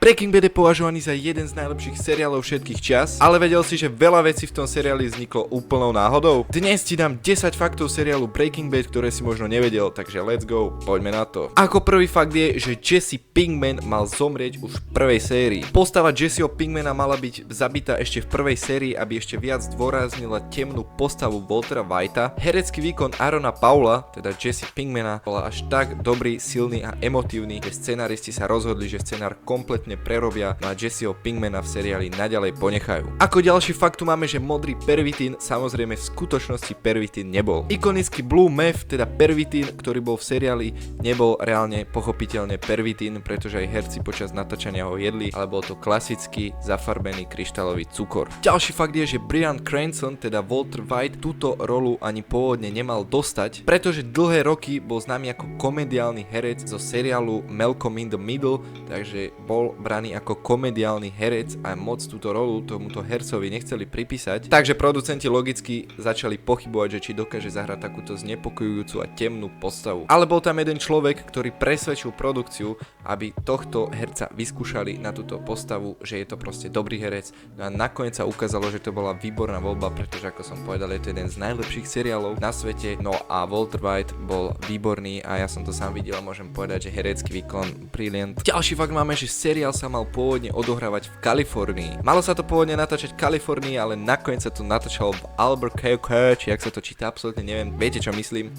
Breaking Bad je považovaný za jeden z najlepších seriálov všetkých čias, ale vedel si, že veľa vecí v tom seriáli vzniklo úplnou náhodou? Dnes ti dám 10 faktov seriálu Breaking Bad, ktoré si možno nevedel, takže let's go, poďme na to. Ako prvý fakt je, že Jesse Pinkman mal zomrieť už v prvej sérii. Postava Jesseho Pinkmana mala byť zabitá ešte v prvej sérii, aby ešte viac zdôraznila temnú postavu Waltera Whitea. Herecký výkon Aarona Paula, teda Jesse Pinkmana, bola až tak dobrý, silný a emotívny, že scenáristi sa rozhodli, že scenár kompletne prerobia, no a Jesseho Pinkmana v seriáli naďalej ponechajú. Ako ďalší fakt tu máme, že modrý pervitín samozrejme v skutočnosti pervitín nebol. Ikonický blue meth, teda pervitín, ktorý bol v seriáli, nebol reálne pochopiteľne pervitín, pretože aj herci počas natáčania ho jedli, ale bol to klasický zafarbený kryštálový cukor. Ďalší fakt je, že Bryan Cranston, teda Walter White, túto rolu ani pôvodne nemal dostať, pretože dlhé roky bol známy ako komediálny herec zo seriálu Malcolm in the Middle, takže bol braný ako komediálny herec a moc túto rolu tomuto hercovi nechceli pripísať, takže producenti logicky začali pochybovať, že či dokáže zahrať takúto znepokojujúcu a temnú postavu. Ale bol tam jeden človek, ktorý presvedčil produkciu, aby tohto herca vyskúšali na túto postavu, že je to proste dobrý herec. No a nakoniec sa ukázalo, že to bola výborná voľba, pretože ako som povedal, je to jeden z najlepších seriálov na svete. No a Walter White bol výborný a ja som to sám videl a môžem povedať, že herecký výkon brilliant. Ďalší fakt máme, že seriál sa mal pôvodne odohrávať v Kalifornii. Malo sa to pôvodne natáčať v Kalifornii, ale nakoniec sa to natáčalo v Albuquerque, či jak sa to číta, absolútne neviem, viete čo myslím.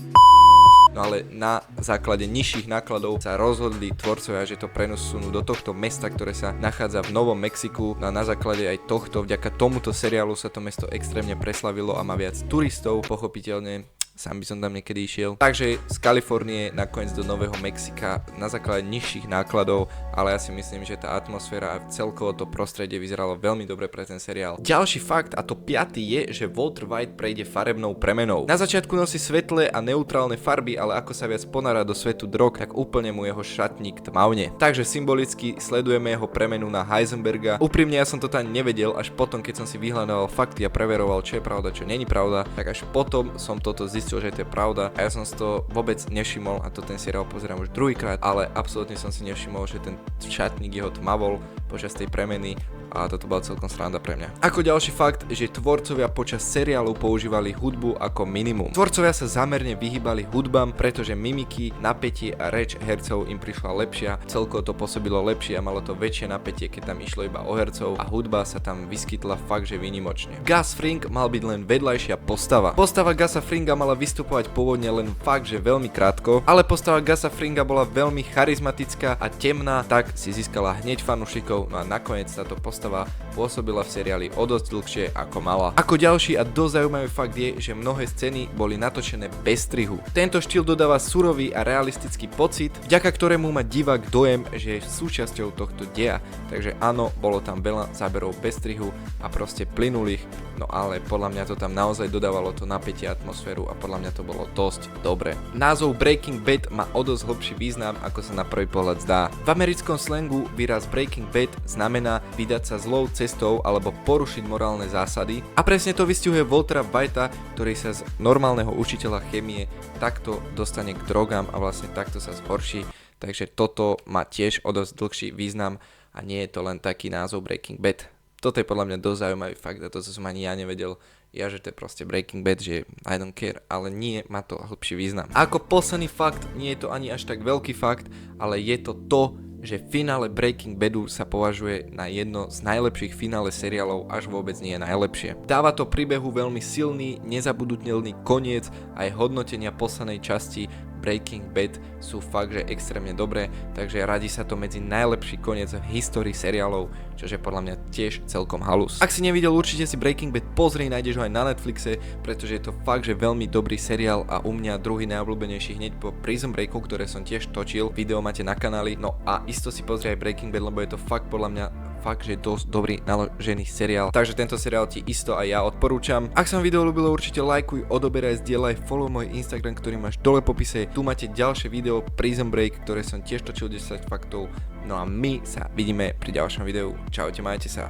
No ale na základe nižších nákladov sa rozhodli tvorcovia, že to presunú do tohto mesta, ktoré sa nachádza v Novom Mexiku. No a na základe aj tohto, vďaka tomuto seriálu sa to mesto extrémne preslavilo a má viac turistov, pochopiteľne. Sám by som tam niekedy išiel. Takže z Kalifornie nakoniec do Nového Mexika na základe nižších nákladov, ale ja si myslím, že tá atmosféra a celkovo to prostredie vyzeralo veľmi dobre pre ten seriál. Ďalší fakt, a to piatý, je, že Walter White prejde farebnou premenou. Na začiatku nosí svetlé a neutrálne farby, ale ako sa viac ponára do svetu drog, tak úplne mu jeho šatník tmavne. Takže symbolicky sledujeme jeho premenu na Heisenberga. Úprimne ja som to tam nevedel, až potom, keď som si vyhľadával fakty a preveroval, čo je pravda, čo není pravda, tak až potom som toto zistil, že to je pravda a ja som si to vôbec nevšimol a to ten seriál pozerám už druhýkrát, ale absolútne som si nevšimol, že ten šatník jeho tmavol počas tej premeny a toto bola celkom sranda pre mňa. Ako ďalší fakt, že tvorcovia počas seriálu používali hudbu ako minimum. Tvorcovia sa zámerne vyhýbali hudbám, pretože mimiky, napätie a reč hercov im prišla lepšia, celkovo to pôsobilo lepšie a malo to väčšie napätie, keď tam išlo iba o hercov a hudba sa tam vyskytla fakt, že výnimočne. Gus Fring mal byť len vedľajšia postava. Postava Gusa Fringa mala vystupovať pôvodne len fakt, že veľmi krátko, ale postava Gusa Fringa bola veľmi charizmatická a temná, tak si získala hneď fanúšikov, no a nakoniec táto postava pôsobila v seriáli o dosť dlhšie ako mala. Ako ďalší a dosť zaujímavý fakt je, že mnohé scény boli natočené bez strihu. Tento štýl dodáva surový a realistický pocit, vďaka ktorému má divák dojem, že je súčasťou tohto deja. Takže áno, bolo tam veľa záberov bez strihu a proste plynulých, no ale podľa mňa to tam naozaj dodávalo to napätie a atmosféru a podľa mňa to bolo dosť dobre. Názov Breaking Bad má o dosť hlbší význam, ako sa na prvý pohľad zdá. V americkom slangu výraz Breaking Bad znamená vydať sa zlou cestou alebo porušiť morálne zásady a presne to vystihuje Waltera Whitea, ktorý sa z normálneho učiteľa chémie takto dostane k drogám a vlastne takto sa zhorší, takže toto má tiež o dosť dlhší význam a nie je to len taký názov Breaking Bad. Toto je podľa mňa dosť zaujímavý fakt a to som ani ja nevedel. Ja, že to je proste Breaking Bad, že I don't care, ale nie, má to hlbší význam. A ako posledný fakt, nie je to ani až tak veľký fakt, ale je to to, že finále Breaking Badu sa považuje na jedno z najlepších finále seriálov, až vôbec nie je najlepšie. Dáva to príbehu veľmi silný, nezabudnutelný koniec, aj hodnotenia poslednej časti Breaking Bad sú fakt, že extrémne dobré, takže radí sa to medzi najlepší koniec v histórii seriálov, čo je podľa mňa tiež celkom halus. Ak si nevidel, určite si Breaking Bad pozri, nájdeš ho aj na Netflixe, pretože je to fakt, že veľmi dobrý seriál a u mňa druhý najobľúbenejší hneď po Prison Breaku, ktoré som tiež točil, video máte na kanáli, no a isto si pozri aj Breaking Bad, lebo je to fakt podľa mňa fakt, že dosť dobrý naložený seriál. Takže tento seriál ti isto aj ja odporúčam. Ak sa vám video ľúbilo, určite lajkuj, odoberaj, zdieľaj, follow môj Instagram, ktorý máš dole v popise. Tu máte ďalšie video Prison Break, ktoré som tiež točil 10 faktov. No a my sa vidíme pri ďalšom videu. Čaute, majte sa.